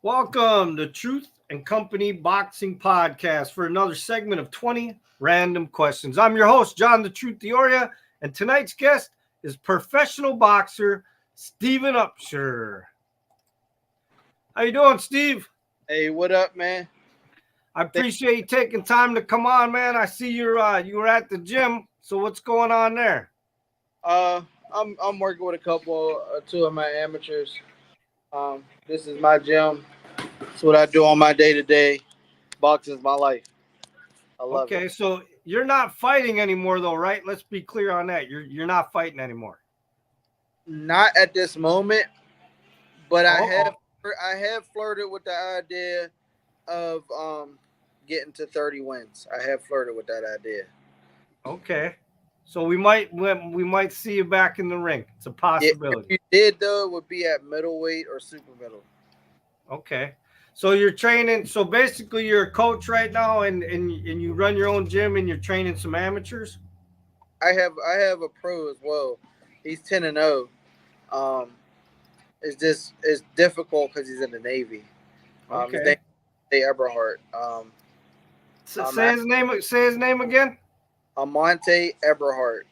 Welcome to Truth and Company Boxing Podcast for another segment of 20 Random Questions. I'm your host, John the Truth Dioria, and tonight's guest is professional boxer Steven Upsher. How you doing, Steve? Hey, what up, man? I appreciate you taking time to come on, man. I see you were at the gym. So what's going on there? I'm working with two of my amateurs. This is my gym. It's what I do on my day-to-day. Boxing is my life. I love it. Okay, so you're not fighting anymore, though, right? Let's be clear on that. You're not fighting anymore. Not at this moment, but I have flirted with the idea of getting to 30 wins. I have flirted with that idea. Okay, so we might see you back in the ring. It's a possibility. If you did, though, it would be at middleweight or super middle. Okay. So you're training. So basically, you're a coach right now, and you run your own gym, and you're training some amateurs. I have a pro as well. He's 10-0. It's difficult because he's in the Navy. Okay. His name is Eberhard. Say his name again. Amante Eberhard.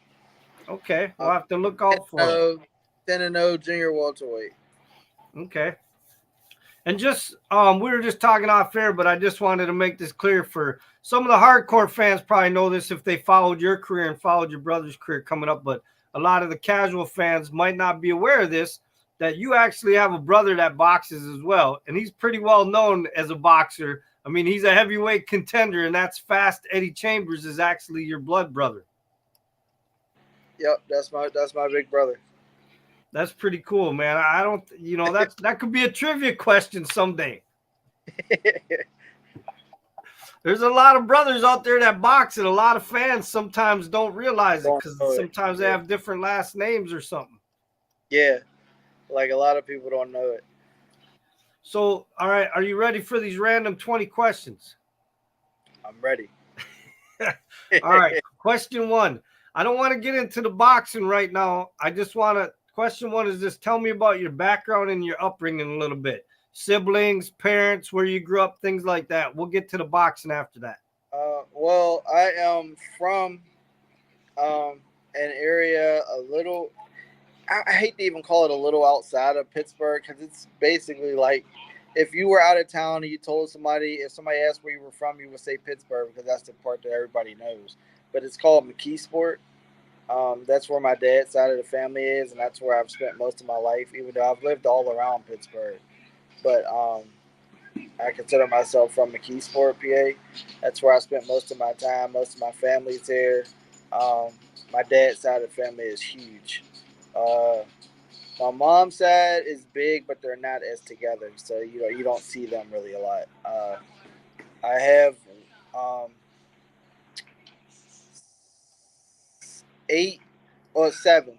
Okay, we'll have to look out for him. 10-0 junior welterweight. Okay. And just we were just talking off air, but I just wanted to make this clear for some of the hardcore fans. Probably know this if they followed your career and followed your brother's career coming up, but a lot of the casual fans might not be aware of this, that you actually have a brother that boxes as well, and he's pretty well known as a boxer. I mean, he's a heavyweight contender, and that's Fast Eddie Chambers is actually your blood brother. Yep, that's my big brother. That's pretty cool, man. I don't, that could be a trivia question someday. There's a lot of brothers out there that box, and a lot of fans sometimes don't realize it because sometimes they have different last names or something. Yeah, like a lot of people don't know it. So, all right, are you ready for these random 20 questions? I'm ready. All right, question one. I don't want to get into the boxing right now. I just want to. Question one is this: tell me about your background and your upbringing a little bit. Siblings, parents, where you grew up, things like that. We'll get to the boxing after that. Well, I am from an area a little. I hate to even call it a little outside of Pittsburgh because it's basically like if you were out of town and you told somebody, if somebody asked where you were from, you would say Pittsburgh because that's the part that everybody knows. But it's called McKeesport. That's where my dad's side of the family is, and that's where I've spent most of my life, even though I've lived all around Pittsburgh. But I consider myself from McKeesport, PA. That's where I spent most of my time. Most of my family's here. My dad's side of the family is huge. My mom's side is big, but they're not as together, so you don't see them really a lot. I have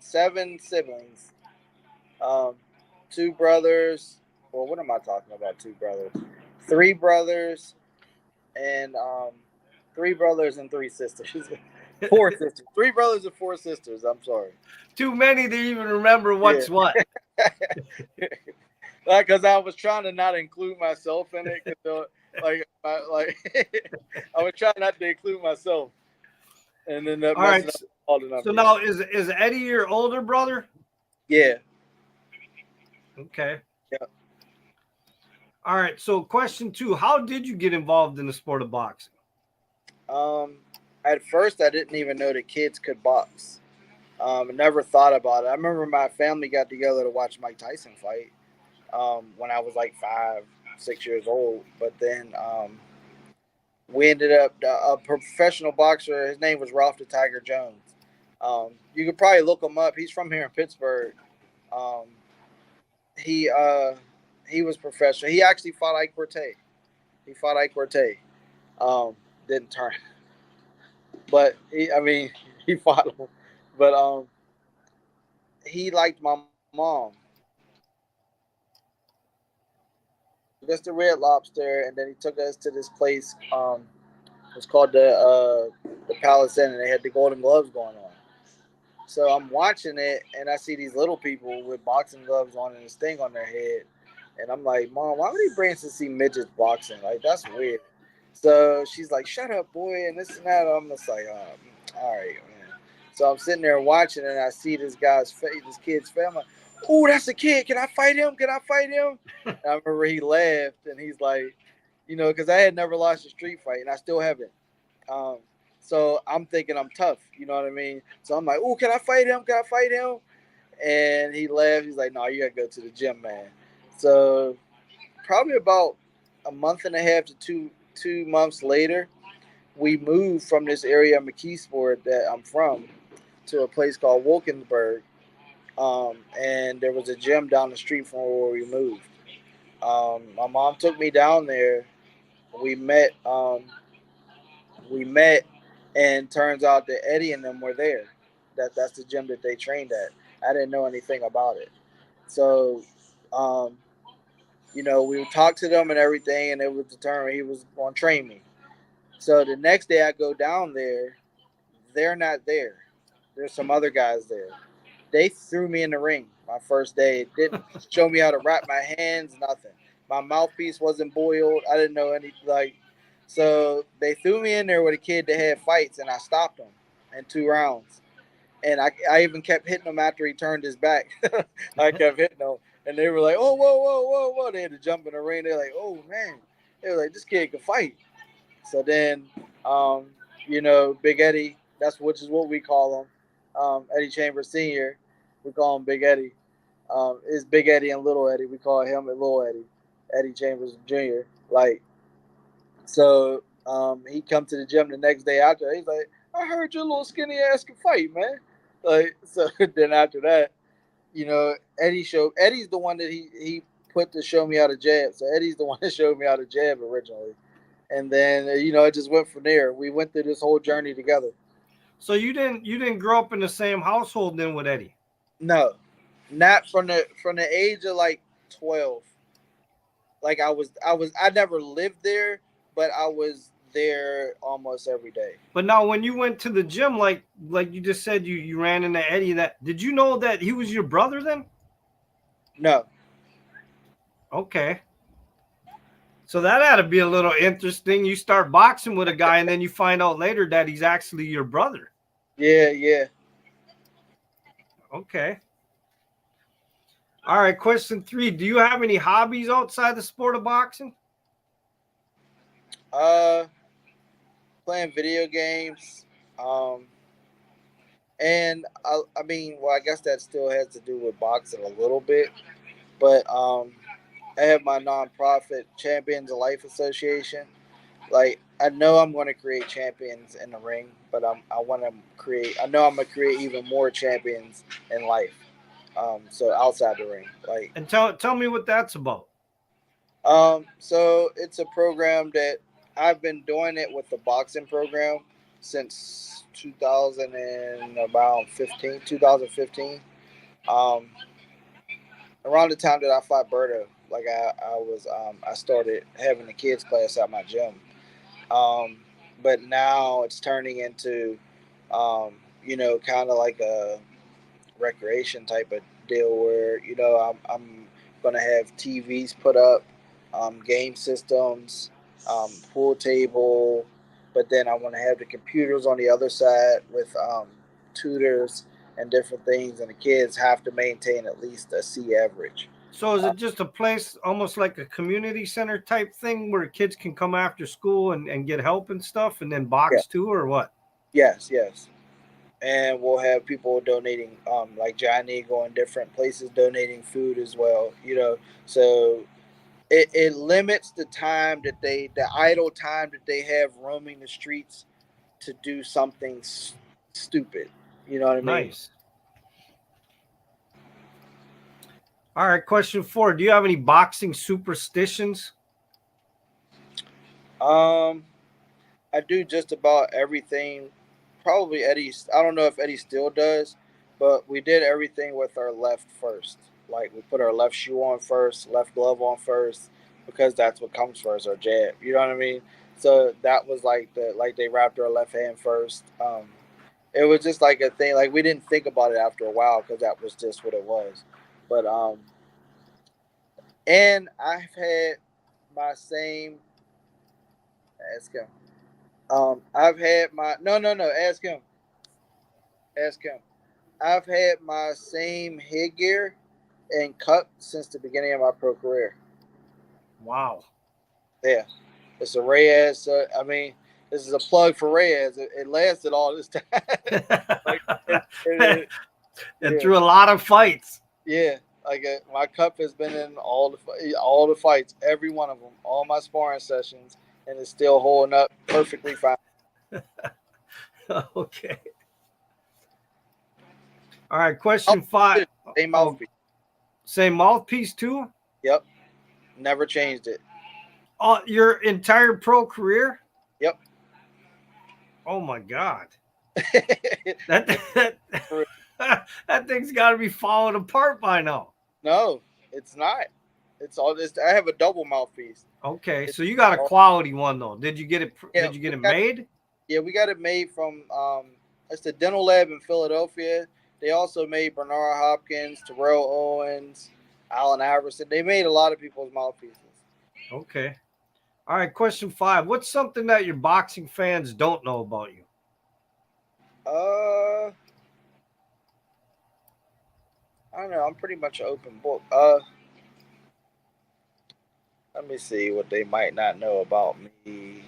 seven siblings. Two brothers. Well, what am I talking about? Two brothers, three brothers, and three sisters. Four sisters. Three brothers and four sisters. I'm sorry. Too many to even remember what's what. Because I was trying to not include myself in it. I was trying not to include myself. And then that. All right. So now is Eddie your older brother? Yeah. Okay. Yeah. All right. So question two: how did you get involved in the sport of boxing? At first, I didn't even know that kids could box. I never thought about it. I remember my family got together to watch Mike Tyson fight when I was like 5, 6 years old. But then we ended up a professional boxer. His name was Ralph the Tiger Jones. You could probably look him up. He's from here in Pittsburgh. He was professional. He actually fought Ike Cortez. Didn't turn. But He fought him, but he liked my mom. Took us to Red Lobster, and then he took us to this place. It's called the Palace Inn, and they had the Golden Gloves going on. So I'm watching it, and I see these little people with boxing gloves on and this thing on their head, and I'm like, Mom, why would he bring us to see midgets boxing? Like that's weird. So she's like, "Shut up, boy," and this and that. I'm just like, all right, man. So I'm sitting there watching, and I see this guy's face, this kid's face. I'm like, "Oh, that's a kid. Can I fight him? Can I fight him?" And I remember he laughed, and he's like, because I had never lost a street fight, and I still haven't. Um, so I'm thinking I'm tough, you know what I mean? So I'm like, "Oh, can I fight him? Can I fight him?" And he laughed. He's like, "No, you gotta go to the gym, man." So probably about a month and a half to two months later, we moved from this area of McKeesport that I'm from to a place called Wilkinsburg. And there was a gym down the street from where we moved. My mom took me down there. We met. We met, and turns out that Eddie and them were there. That's the gym that they trained at. I didn't know anything about it. So, um, we talked to them and everything, and it was determined he was going to train me. So the next day I go down there, they're not there. There's some other guys there. They threw me in the ring my first day. It didn't show me how to wrap my hands, nothing. My mouthpiece wasn't boiled. I didn't know any like. So they threw me in there with a kid that had fights, and I stopped him in 2 rounds. And I even kept hitting him after he turned his back. I kept hitting him, and they were like, "Oh, whoa, whoa, whoa, whoa!" They had to jump in the ring. They're like, "Oh man!" They were like, "This kid can fight." So then, um, Big Eddie, which is what we call him, Eddie Chambers Senior. We call him Big Eddie. It's Big Eddie and Little Eddie. We call him Little Eddie, Eddie Chambers Jr. Like so, he come to the gym the next day after. He's like, "I heard your little skinny ass can fight, man." Like so. Then after that, Eddie's the one that he put to show me how to jab. So Eddie's the one that showed me how to jab originally, and then it just went from there. We went through this whole journey together. So you didn't grow up in the same household then with Eddie? No, not from the age of like 12. Like I never lived there, but I was there almost every day. But now when you went to the gym, like you just said, you ran into Eddie. That did you know that he was your brother then? No, Okay. So that had to be a little interesting. You start boxing with a guy, and then you find out later that he's actually your brother. yeah, yeah. Okay. All right. Question 3: do you have any hobbies outside the sport of boxing? Uh, Playing video games. Um, and I mean, well, I guess that still has to do with boxing a little bit, but I have my nonprofit Champions of Life Association. Like I know I'm going to create champions in the ring, but I want to create. I know I'm going to create even more champions in life. So outside the ring, like And tell me what that's about. so it's a program that I've been doing it with the boxing program since 2000 and about 15, 2015. Um, Around the time that I fought Berto, like I started having the kids class at my gym. Um, but now it's turning into, kind of like a recreation type of deal where I'm gonna have TVs put up, game systems, pool table, but then I want to have the computers on the other side with tutors and different things, and the kids have to maintain at least a C average. So is Uh, it just a place almost like a community center type thing where kids can come after school and get help and stuff and then yeah, box too, or what? yes, yes. And we'll have people donating, like Johnny going different places donating food as well. So it limits the idle time that they have roaming the streets to do something stupid. You know what I mean? Nice. All right, question 4: do you have any boxing superstitions? Um, I do just about everything. probably Eddie. I don't know if Eddie still does, but we did everything with our left first. Like we put our left shoe on first, left glove on first, because that's what comes first, our jab. You know what I mean? So that was like they wrapped our left hand first. It was just like a thing. Like we didn't think about it after a while because that was just what it was. But and I've had my same. Ask him. I've had my no. Ask him. Ask him. I've had my same headgear and cup since the beginning of my pro career. Wow. Yeah, it's a Reyes. I mean, this is a plug for Reyes. It lasted all this time. like And yeah, through a lot of fights. yeah. Like my cup has been in all the fights, every one of them, all my sparring sessions, and it's still holding up perfectly fine. Okay. All right. Question 5. Same Oh, mouthpiece. same mouthpiece too? Yep, never changed it. Your entire pro career? Yep. Oh my God. That that thing's got to be falling apart by now. No, it's not. It's all this. I have a double mouthpiece. Okay, It's so you got a all, quality one though. Did you get it? yeah, Did you get we it got made? yeah, we got it made from it's the dental lab in Philadelphia. They also made Bernard Hopkins, Terrell Owens, Allen Iverson. They made a lot of people's mouthpieces. Okay. All right. Question 5. What's something that your boxing fans don't know about you? Uh, I don't know. I'm pretty much an open book. Let me see what they might not know about me.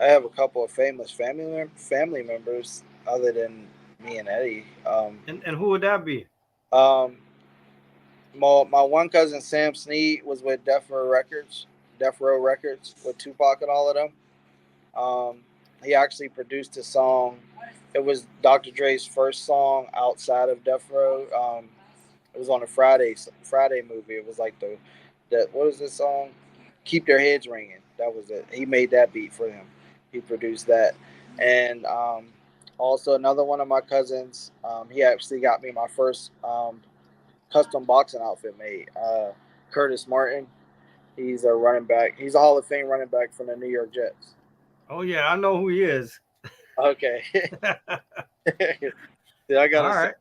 I have a couple of famous family members other than me and Eddie. And who would that be? Um, my one cousin Sam Sneed was with Death Row Records with Tupac and all of them. He actually produced a song. It was Dr. Dre's first song outside of Death Row. It was on a Friday movie. It was like the what is this song? Keep Their Heads Ringing. That was it. He made that beat for him. He produced that, and also another one of my cousins. He actually got me my first custom boxing outfit made. Curtis Martin. He's a running back. He's a Hall of Fame running back from the New York Jets. Oh yeah, I know who he is. Okay. Yeah, All right.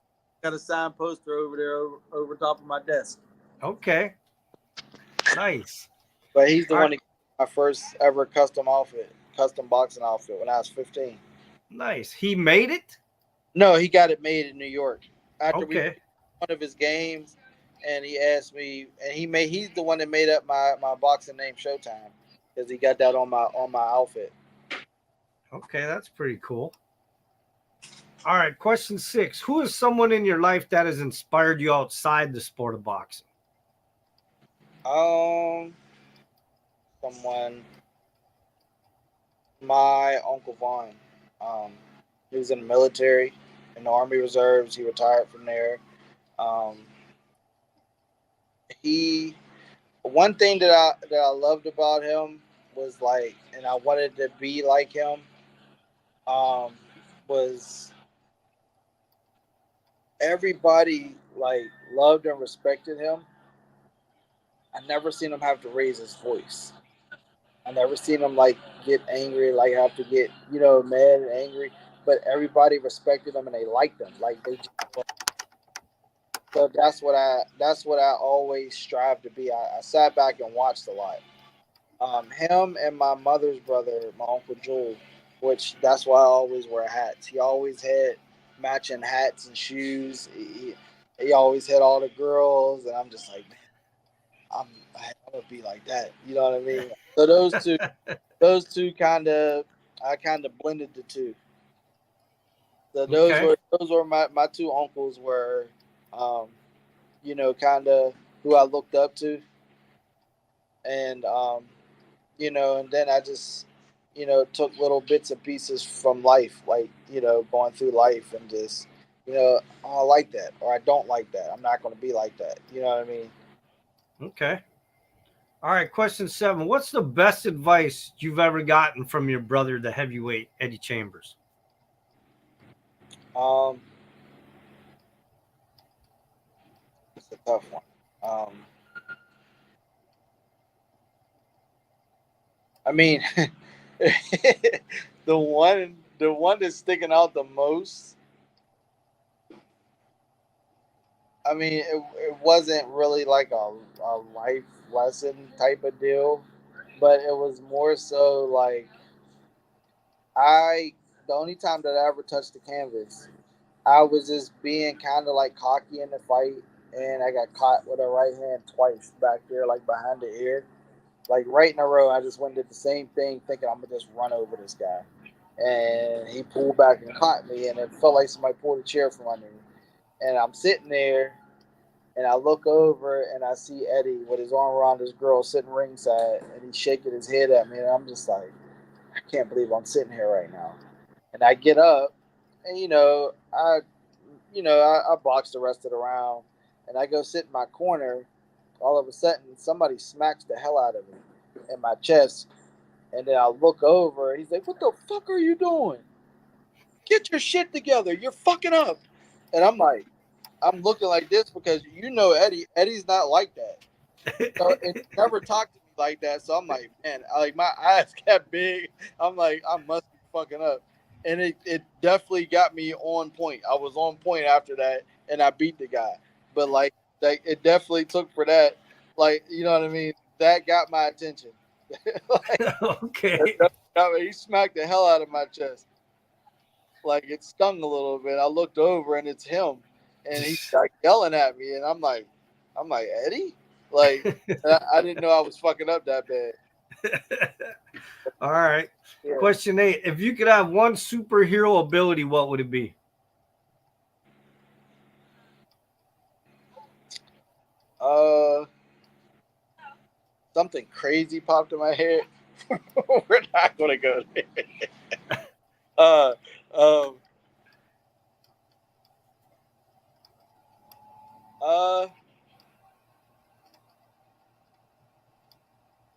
got a signed poster over there over top of my desk. Okay. Nice. But he's the All one right. that gave me my first ever custom boxing outfit when I was 15. Nice. He made it. No, he got it made in New York. After we Okay. played one of his games, and he asked me, and he's the one that made up my boxing name Showtime because he got that on my outfit. Okay, that's pretty cool. All right. Question 6. Who is someone in your life that has inspired you outside the sport of boxing? Um, someone, my uncle Vaughn. Um, he was in the military, in the Army Reserves. He retired from there. Um, he one thing that I loved about him was like, and I wanted to be like him. Um, was everybody like loved and respected him. I never seen him have to raise his voice. I never seen him like get angry, like have to get mad and angry. But everybody respected him and they liked him. Like they just, so that's what I always strive to be. I sat back and watched a lot. Him and my mother's brother, my uncle Joel, which that's why I always wear hats. He always had matching hats and shoes. He always had all the girls, and I'm just like, man, I'm gonna be like that. You know what I mean? So those two I kind of blended the two. So those Okay. were those were my two uncles were, um, kind of who I looked up to, and and then I just, took little bits and pieces from life, like, going through life and just, oh, I like that or I don't like that. I'm not going to be like that. You know what I mean? Okay. All right, question 7. What's the best advice you've ever gotten from your brother, the heavyweight Eddie Chambers? Um, it's a tough one. Um, I mean, the one that's sticking out the most. I mean, it wasn't really like a life lesson type of deal, but it was more so like I the only time that I ever touched the canvas, I was just being kind of like cocky in the fight, and I got caught with a right hand twice back there, like behind the ear, like right in a row. I just went and did the same thing, thinking I'm gonna just run over this guy, and he pulled back and caught me, and it felt like somebody pulled a chair from under me, and I'm sitting there. And I look over and I see Eddie with his arm around this girl sitting ringside, and he's shaking his head at me, and I'm just like, I can't believe I'm sitting here right now. And I get up, and I box the rest of the round, and I go sit in my corner. All of a sudden, somebody smacks the hell out of me in my chest, and then I look over, and he's like, "What the fuck are you doing? Get your shit together. You're fucking up." And I'm like, I'm looking like this because Eddie. Eddie's not like that. So it never talked to me like that. So I'm like, man, like my eyes got big. I'm like, I must be fucking up. And it definitely got me on point. I was on point after that, and I beat the guy. But like it definitely took for that. Like, you know what I mean? That got my attention. Like, Okay. he smacked the hell out of my chest. Like it stung a little bit. I looked over and it's him, and he started yelling at me, and I'm like Eddie, like I didn't know I was fucking up that bad. All right. Yeah. Question 8. If you could have one superhero ability, what would it be? Uh, Something crazy popped in my head. We're not gonna go there. Uh, um, uh,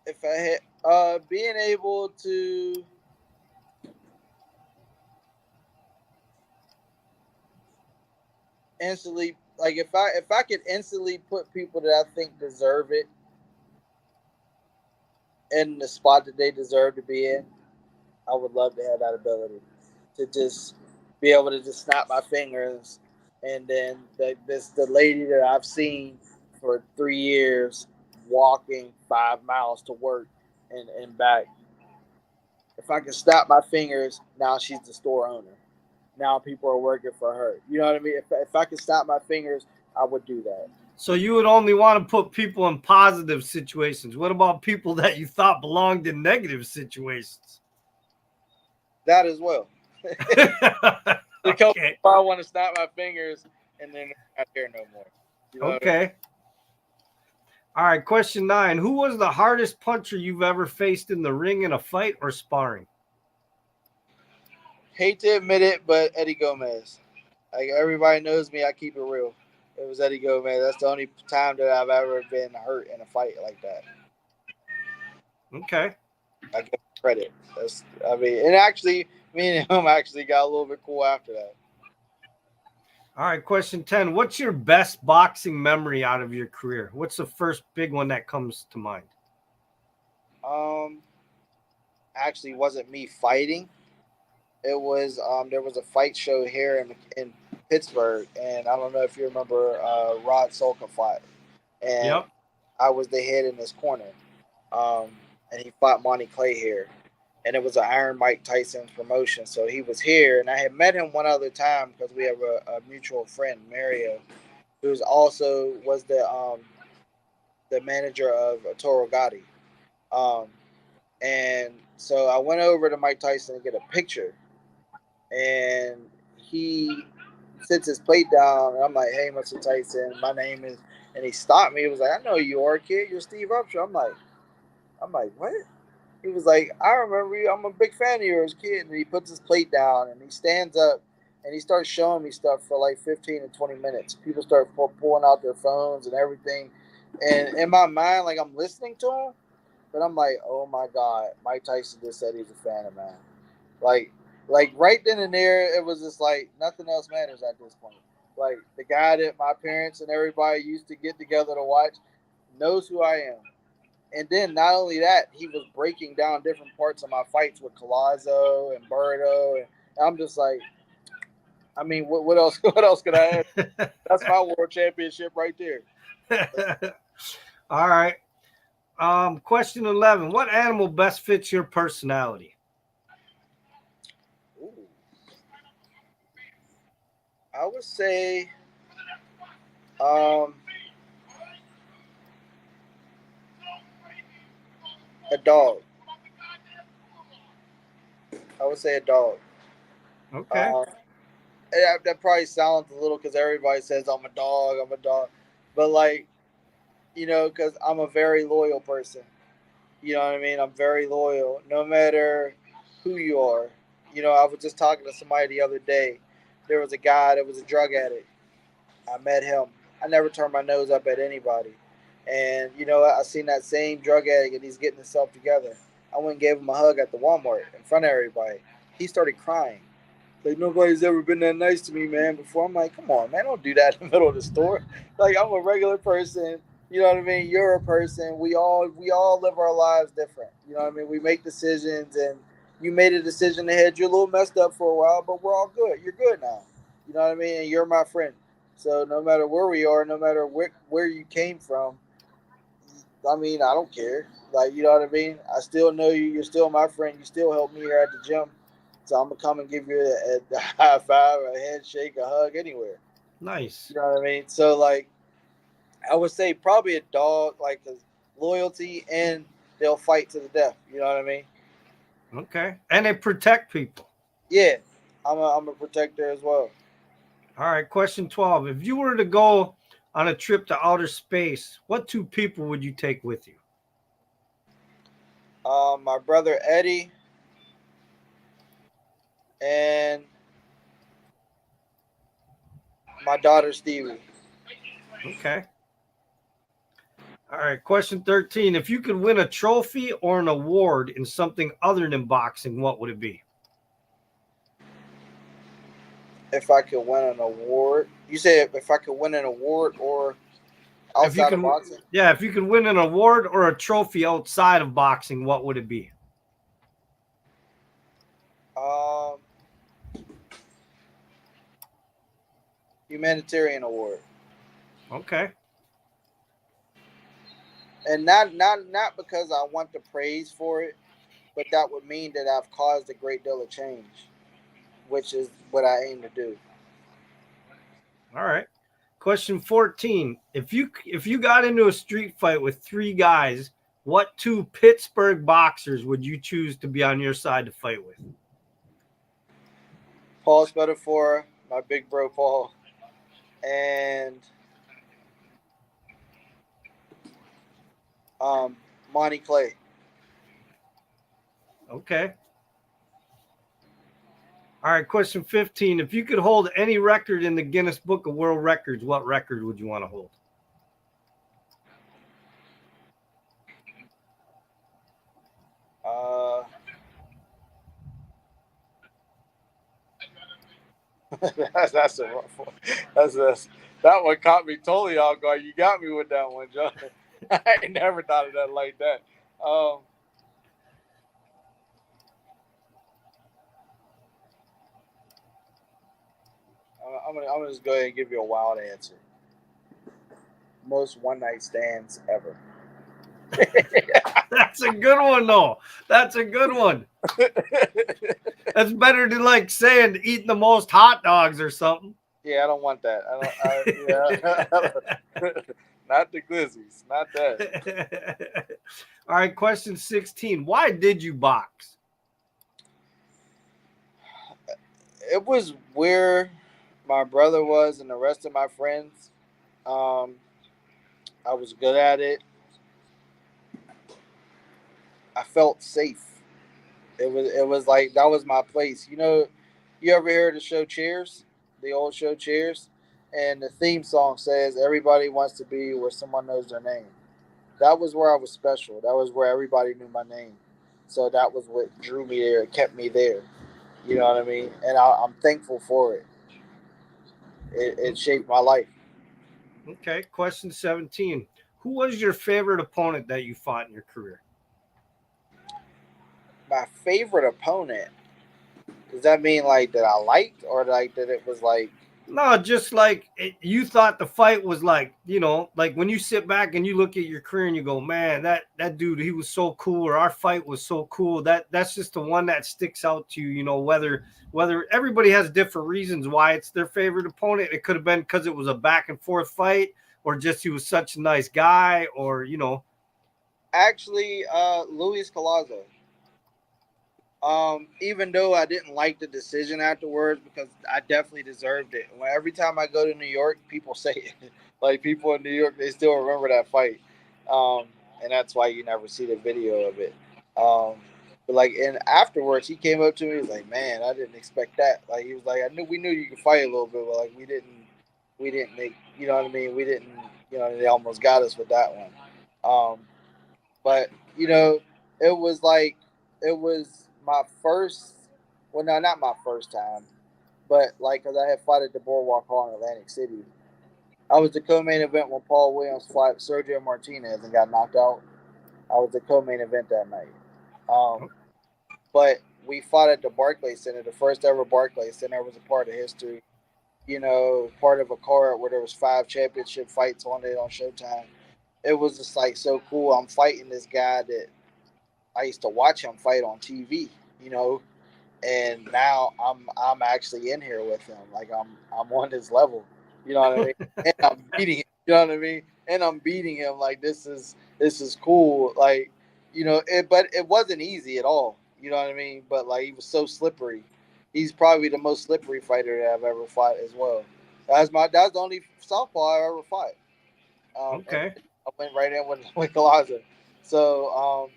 if I had being able to instantly, like if I could instantly put people that I think deserve it in the spot that they deserve to be in, I would love to have that ability to just be able to just snap my fingers, and then the lady that I've seen for 3 years walking 5 miles to work and back. If I can snap my fingers, now she's the store owner. Now people are working for her. You know what I mean? If I can snap my fingers, I would do that. So you would only want to put people in positive situations. What about people that you thought belonged in negative situations? That as well. Because Okay. I want to snap my fingers and then they're not there no more. You know what I mean? Okay. All right. Question 9. Who was the hardest puncher you've ever faced in the ring in a fight or sparring? Hate to admit it, but Eddie Gomez. Like everybody knows me, I keep it real. It was Eddie Gomez. That's the only time that I've ever been hurt in a fight like that. Okay. I give him credit. And actually, me and him actually got a little bit cool after that. All right. Question 10. What's your best boxing memory out of your career? What's the first big one that comes to mind? Um, Actually, wasn't me fighting. It was there was a fight show here in Pittsburgh, and I don't know if you remember Rod Solka fought, and Yep. I was the head in this corner. Um, and he fought Monty Clay here, and it was an Iron Mike Tyson's promotion. So he was here, and I had met him one other time because we have a mutual friend, Mario, who's also was the manager of Toro Gotti. Um, and so I went over to Mike Tyson to get a picture, and he sits his plate down, and I'm like, "Hey, Mr. Tyson, my name is," and he stopped me. He was like, "I know who you are, kid. You're Steve Upshur." I'm like, "What?" He was like, "I remember you. I'm a big fan of yours, kid." And he puts his plate down and he stands up and he starts showing me stuff for like 15 to 20 minutes. People start pulling out their phones and everything. And in my mind, like I'm listening to him, but I'm like, oh my god, Mike Tyson just said he's a fan of mine. Like, like right then and there, it was just like nothing else matters at this point. Like the guy that my parents and everybody used to get together to watch knows who I am. And then not only that, he was breaking down different parts of my fights with Collazo and Berto, and I'm just like, I mean, what else? What else could I ask? That's my world championship right there. All right. Question 11. What animal best fits your personality? Ooh, I would say, um, a dog. I would say a dog. Okay. Um, that probably sounds a little because everybody says I'm a dog. I'm a dog, but like because I'm a very loyal person. You know what I mean? I'm very loyal, no matter who you are. I was just talking to somebody the other day. There was a guy that was a drug addict. I met him. I never turned my nose up at anybody. And I seen that same drug addict and he's getting himself together. I went and gave him a hug at the Walmart in front of everybody. He started crying. Like nobody's ever been that nice to me, man. Before I'm like, come on, man, don't do that in the middle of the store. Like I'm a regular person. You know what I mean? You're a person. We all live our lives different. You know what I mean? We make decisions, and you made a decision ahead. You're a little messed up for a while, but we're all good. You're good now. You know what I mean? And you're my friend. So no matter where we are, no matter where you came from, I mean, I don't care. Like, you know what I mean? I still know you. You're still my friend. You still help me here at the gym. So I'm gonna come and give you a high five, a handshake, a hug, anywhere. Nice. You know what I mean? So like, I would say probably a dog, like 'cause loyalty and they'll fight to the death. You know what I mean? Okay. And they protect people. Yeah, I'm a protector as well. All right. Question 12. If you were to go on a trip to outer space, what two people would you take with you? My brother Eddie and my daughter Stevie. Okay. All right. Question 13. If you could win a trophy or an award in something other than boxing, what would it be? If I could win an award, you said if I could win an award or If you outside of can, boxing. yeah, if you could win an award or a trophy outside of boxing, what would it be? Um, Humanitarian award, Okay. and not because I want the praise for it, but that would mean that I've caused a great deal of change, which is what I aim to do. All right. Question 14. If you got into a street fight with three guys, what two Pittsburgh boxers would you choose to be on your side to fight with? Paul Spedafora, my big bro Paul, and um, Monty Clay. Okay. All right, question 15. If you could hold any record in the Guinness Book of World Records, what record would you want to hold? Uh, that's a rough one. That one caught me totally off guard. You got me with that one, John. I ain't never thought of that like that. Um, I'm gonna just go ahead and give you a wild answer. Most one night stands ever. That's a good one, though. That's a good one. That's better than like saying eating the most hot dogs or something. Yeah, I don't want that. Yeah, not the glizzies, not that. All right, question 16. Why did you box? It was where my brother was and the rest of my friends. Um, I was good at it. I felt safe. It was like that was my place. You ever heard the show Cheers? The old show Cheers? and the theme song says, "Everybody wants to be where someone knows their name." That was where I was special. That was where everybody knew my name. So that was what drew me there, kept me there. You know what I mean? And I'm thankful for it. It shaped my life. Okay. Question 17. Who was your favorite opponent that you fought in your career? My favorite opponent. Does that mean like that I liked, or like that it was like No, just like you thought the fight was like, like when you sit back and you look at your career and you go, man, that dude, he was so cool, or our fight was so cool. That's just the one that sticks out to you. Whether everybody has different reasons why it's their favorite opponent. It could have been because it was a back and forth fight, or just he was such a nice guy, or. actually Luis Colazo. Even though I didn't like the decision afterwards because I definitely deserved it. When every time I go to New York, people say it. Like people in New York, they still remember that fight, um, and that's why you never see the video of it. But like, and afterwards, he came up to me. He was like, "Man, I didn't expect that." Like he was like, we knew you could fight a little bit, but like we didn't make, you know what I mean? We didn't, they almost got us with that one." But you know, it was like it was my first. Well, no, not my first time, but like because I had fought at the Boardwalk Hall in Atlantic City. I was the co-main event when Paul Williams fought Sergio Martinez and got knocked out. I was the co-main event that night. But we fought at the Barclays Center, the first ever Barclays Center. Was a part of history. Part of a card where there was 5 championship fights on it on Showtime. It was just like so cool. I'm fighting this guy that I used to watch him fight on TV, you know, and now I'm actually in here with him. Like I'm on his level, you know what I mean? And I'm beating him, you know what I mean? And I'm beating him. Like this is cool. Like, but it wasn't easy at all. You know what I mean? But like he was so slippery. He's probably the most slippery fighter that I've ever fought as well. That's the only southpaw I ever fought. And Okay. I went right in with Galaza. So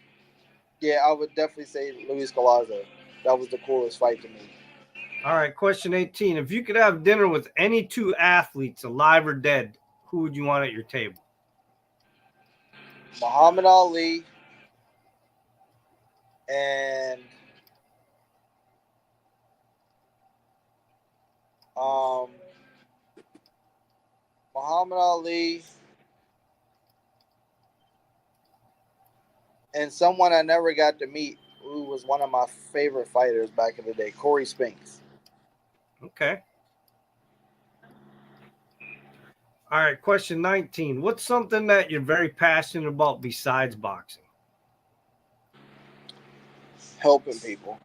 yeah, I would definitely say Luis Colazo. That was the coolest fight to me. All right. Question 18. If you could have dinner with any two athletes, alive or dead, who would you want at your table? Muhammad Ali and um, Muhammad Ali and someone I never got to meet who was one of my favorite fighters back in the day, Corey Spinks. Okay. All right. Question 19. What's something that you're very passionate about besides boxing? Helping people,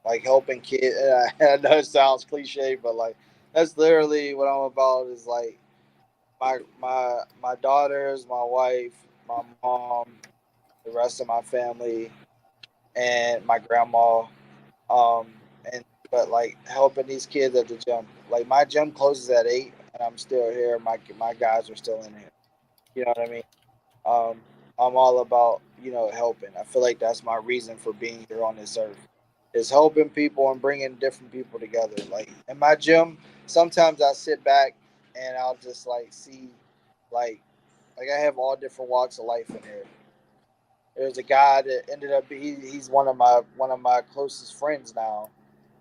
like helping kids. I know it sounds cliche, but like that's literally what I'm about. Is like my daughters, my wife, my mom, the rest of my family, and my grandma. Um, and but like helping these kids at the gym. Like my gym closes at 8, and I'm still here. My guys are still in here. You know what I mean? Um, I'm all about helping. I feel like that's my reason for being here on this earth is helping people and bringing different people together. Like in my gym, sometimes I sit back and I'll just like see like I have all different walks of life in here. There's a guy that ended up he's one of my closest friends now.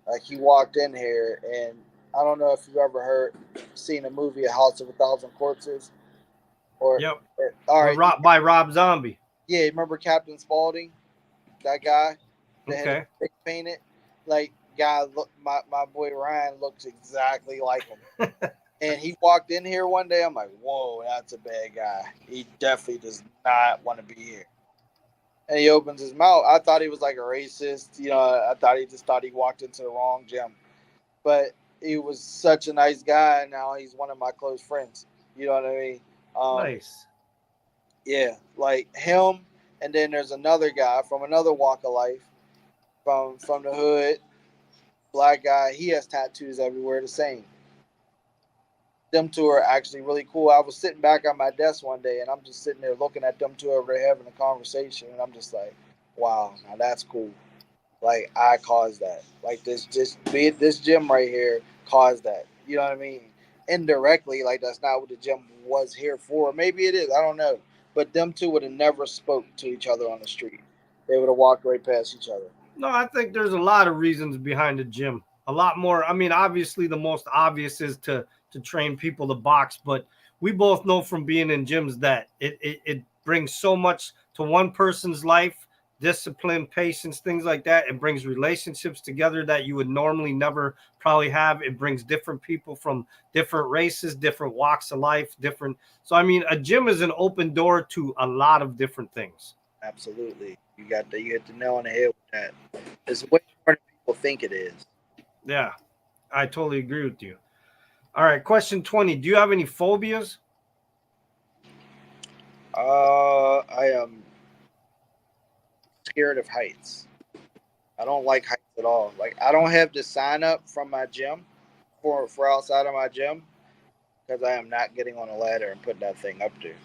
Like he walked in here, and I don't know if you've ever seen a movie, A House of a Thousand Corpses, or, Yep. all Or right, by Rob Zombie. yeah, remember Captain Spaulding, that guy that had his Okay. face painted, like guy, look, my boy Ryan looks exactly like him, and he walked in here one day. I'm like, whoa, that's a bad guy. He definitely does not want to be here. And he opens his mouth. I thought he was like a racist. I thought he just thought he walked into the wrong gym. But he was such a nice guy. And now he's one of my close friends. You know what I mean? Nice. Yeah, like him. And then there's another guy from another walk of life, from the hood, black guy. He has tattoos everywhere, the same. Them two are actually really cool. I was sitting back on my desk one day, and I'm just sitting there looking at them two over there having a conversation, and I'm just like, wow, now that's cool. Like I caused that. Like this, just be it this gym right here caused that. You know what I mean? indirectly, like that's not what the gym was here for. Maybe it is. I don't know. But them two would have never spoke to each other on the street. They would have walked right past each other. No, I think there's a lot of reasons behind the gym. A lot more. I mean, obviously, the most obvious is to train people to box, but we both know from being in gyms that it brings so much to one person's life, discipline, patience, things like that. It brings relationships together that you would normally never probably have. It brings different people from different races, different walks of life, different. So, I mean, a gym is an open door to a lot of different things. Absolutely. You hit the nail on the head with that. It's way more than people think it is. Yeah, I totally agree with you. All right, question 20. Do you have any phobias? I am scared of heights. I don't like heights at all. Like I don't have to sign up from my gym for outside of my gym because I am not getting on a ladder and putting that thing up there.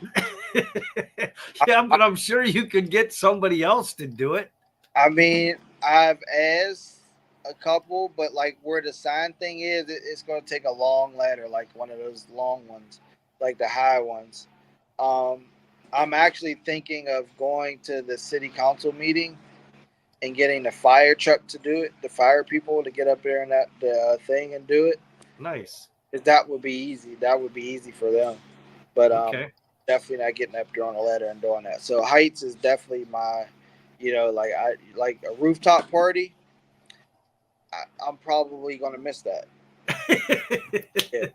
Yeah, but I'm sure you could get somebody else to do it. I mean, I've asked a couple, but like where the sign thing is, it's going to take a long ladder, like one of those long ones, like the high ones. Um, I'm actually thinking of going to the city council meeting and getting the fire truck to do it, the fire people to get up there in that the thing and do it. Nice. 'Cause that would be easy. That would be easy for them. But Okay. definitely not getting up there on a ladder and doing that. So heights is definitely my, like I like a rooftop party. I'm probably gonna miss that. Yeah.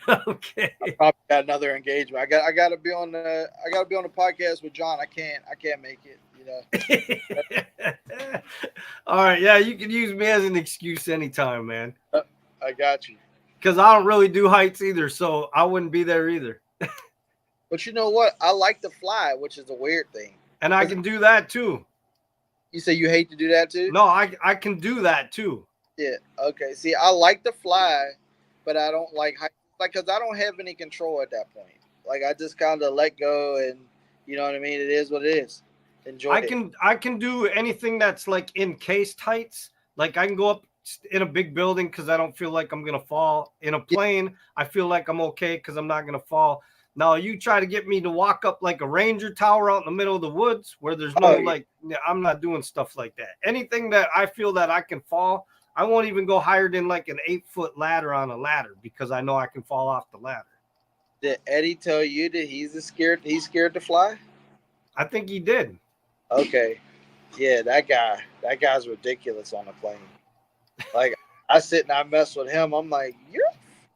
Okay. I probably got another engagement. I got to be on the podcast with John. I can't make it. All right. Yeah, you can use me as an excuse anytime, man. I got you. Because I don't really do heights either, so I wouldn't be there either. But you know what? I like to fly, which is a weird thing. And I can do that too. You say you hate to do that too? No, I can do that too. Yeah. Okay. See, I like to fly, but I don't like height, like because I don't have any control at that point. Like I just kind of let go, and you know what I mean. It is what it is. Enjoy it. I can do anything that's like encased heights. Like I can go up in a big building because I don't feel like I'm gonna fall. In a plane, I feel like I'm okay because I'm not gonna fall. Now you try to get me to walk up like a ranger tower out in the middle of the woods where there's no like I'm not doing stuff like that. Anything that I feel that I can fall, I won't even go higher than like an 8-foot ladder on a ladder because I know I can fall off the ladder. Did Eddie tell you that he's scared to fly? I think he did. Okay. Yeah, that guy's ridiculous on the plane. Like I sit and I mess with him. I'm like, you're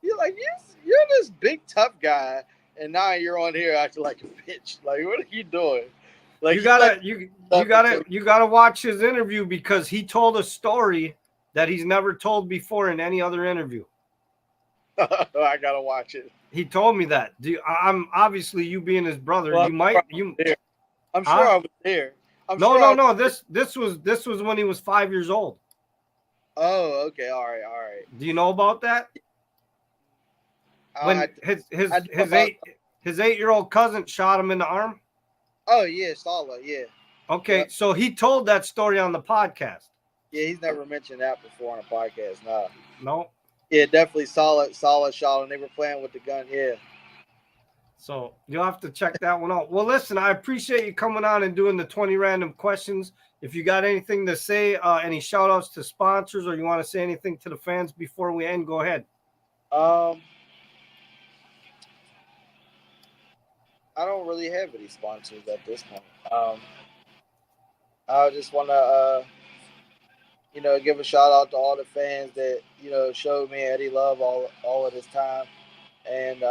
this big tough guy, and now you're on here acting like a bitch. Like, what are you doing? Like you gotta watch his interview because he told a story that he's never told before in any other interview. I gotta watch it. He told me that. I'm obviously you being his brother. Well, I'm sure I was there. No. This was when he was 5 years old. Oh, okay. All right. Do you know about that? When his 8-year-old cousin shot him in the arm. Oh yeah, Sala. Yeah. Okay, yep. So he told that story on the podcast. Yeah, he's never mentioned that before on a podcast. Nah. No. Yeah, definitely solid shot, and they were playing with the gun. Yeah. So you'll have to check that one out. Well, listen, I appreciate you coming on and doing the 20 random questions. If you got anything to say, any shout outs to sponsors, or you want to say anything to the fans before we end, go ahead. I don't really have any sponsors at this point. I just want to, give a shout out to all the fans that, showed me Eddie love all of this time. And,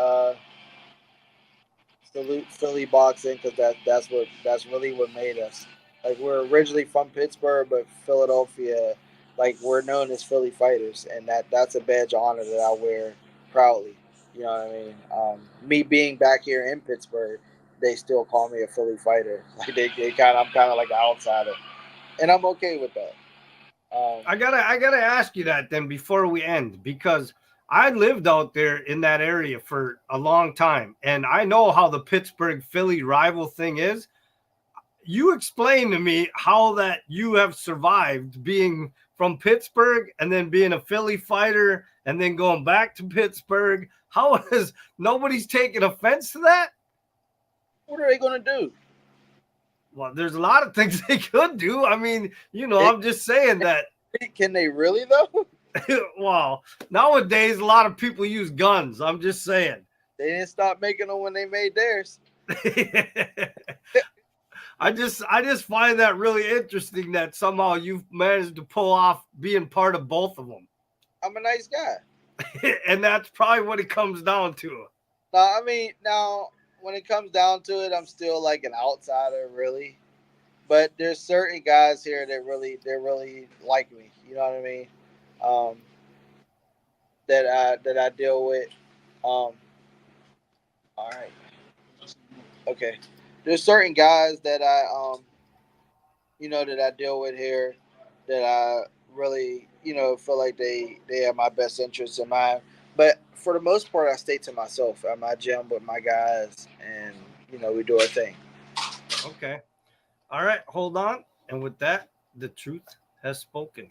salute Philly boxing because that's really what made us. Like we're originally from Pittsburgh, but Philadelphia, like we're known as Philly fighters, and that's a badge of honor that I wear proudly. You know what I mean? Me being back here in Pittsburgh, they still call me a Philly fighter. Like I'm kind of like an outsider, and I'm okay with that. I gotta ask you that then before we end because I lived out there in that area for a long time, and I know how the Pittsburgh-Philly rival thing is. You explain to me how that you have survived being from Pittsburgh and then being a Philly fighter and then going back to Pittsburgh. How is nobody's taking offense to that? What are they going to do? Well, there's a lot of things they could do. I mean, I'm just saying that. Can they really though? Wow. Nowadays, a lot of people use guns. I'm just saying. They didn't stop making them when they made theirs. I just find that really interesting that somehow you've managed to pull off being part of both of them. I'm a nice guy. And that's probably what it comes down to. No, I mean, now when it comes down to it, I'm still like an outsider, really. But there's certain guys here that really like me. You know what I mean? That I deal with. All right. Okay. There's certain guys that I that I deal with here that I really feel like they have my best interests in mind. But for the most part, I stay to myself at my gym with my guys, and we do our thing. Okay. All right. Hold on. And with that, the truth has spoken.